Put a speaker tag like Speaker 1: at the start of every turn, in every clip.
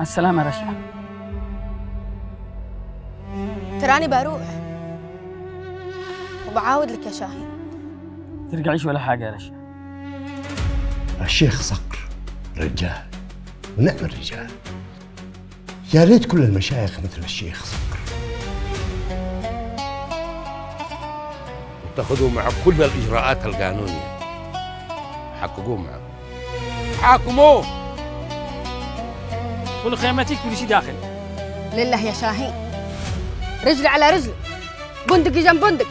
Speaker 1: السلامة يا رشا.
Speaker 2: تراني بروح وبعاود لك يا شاهين.
Speaker 1: ترجعيش ولا حاجة يا رشا.
Speaker 3: الشيخ صقر رجال ونعم الرجال، يا ريت كل المشايخ مثل الشيخ صقر.
Speaker 4: وتاخذوا معه كل الإجراءات القانونية، حققوه معه، حاكموه.
Speaker 1: كل خيمتك كل شيء داخل.
Speaker 2: لله يا شاهين، رجلي على رجلي، بندقي جنب بندق.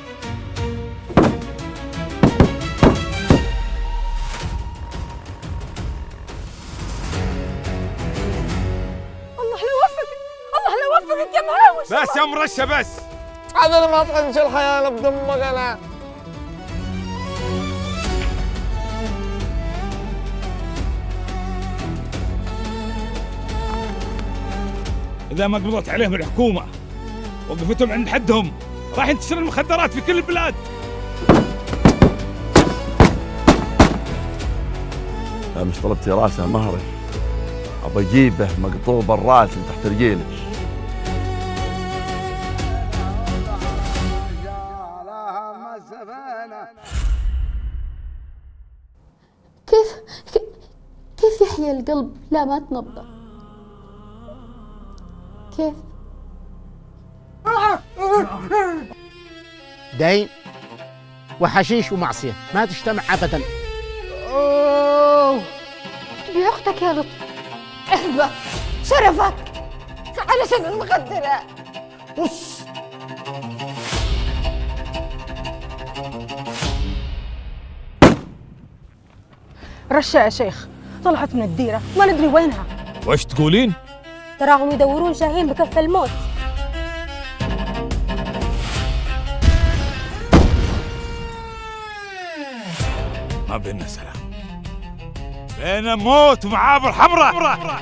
Speaker 2: الله لا يوفقك، الله لا يوفقك يا مهاوش.
Speaker 4: بس يا مرشة بس.
Speaker 5: انا ما تحبش الحياه بدمك انا.
Speaker 4: إذا ما قبضت عليهم الحكومة وقفتهم عند حدهم راح ينتشر المخدرات في كل البلاد.
Speaker 6: مش طلبتي راسه مهري، ابى اجيبه مقطوب الراس من تحت رجيلك.
Speaker 7: كيف يحيى القلب لا ما تنبض؟ كيف؟
Speaker 5: دين وحشيش ومعصية ما تجتمع أبدا.
Speaker 2: تبي أختك يا لطف، اهبة شرفك علشان المخدرات.
Speaker 8: رشا يا شيخ طلعت من الديرة ما ندري وينها.
Speaker 4: وش تقولين؟
Speaker 7: تراهم يدورون شاهين بكف الموت.
Speaker 4: ما بيننا سلام، بيننا موت ومعابر حمراء.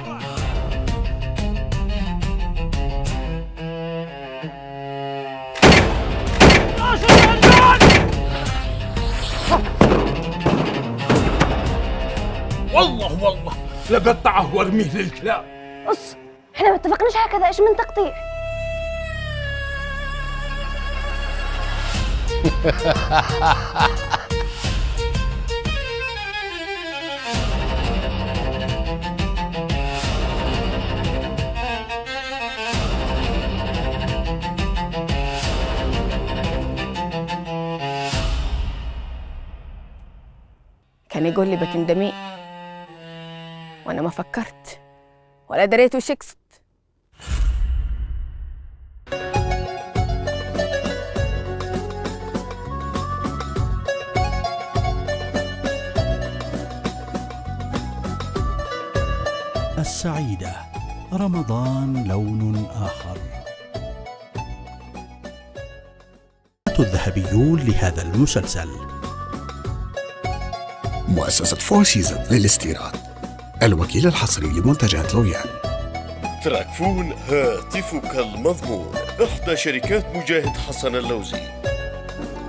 Speaker 4: والله لقطعه وارميه للكلاب.
Speaker 7: احنا ما اتفقناش هكذا، ايش من تقطيع؟
Speaker 2: كان يقول لي بتندمي وانا ما فكرت ولا دريت وش اقصد.
Speaker 9: السعيدة، رمضان لون آخر. الذهبيون لهذا المسلسل.
Speaker 10: مؤسسة فور سيزون للاستيراد، الوكيل الحصري لمنتجات لويال.
Speaker 11: تراكفون هاتفك المضمون، إحدى شركات مجاهد حسن اللوزي.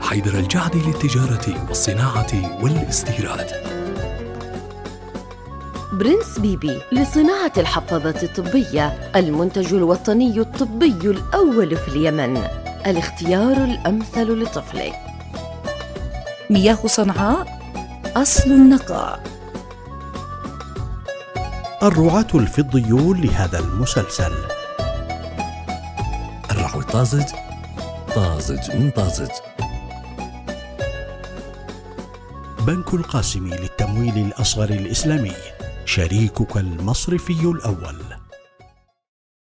Speaker 9: حيدر الجعدي للتجارة والصناعة والاستيراد.
Speaker 12: برنس بيبي لصناعة الحفاضة الطبية، المنتج الوطني الطبي الأول في اليمن، الاختيار الأمثل لطفلك.
Speaker 13: مياه صنعاء، أصل النقاء.
Speaker 9: الرعاة الفضيون لهذا المسلسل.
Speaker 14: الرعوي طازج، طازج من طازج.
Speaker 9: بنك القاسمي للتمويل الأصغر الإسلامي، شريكك المصرفي الأول.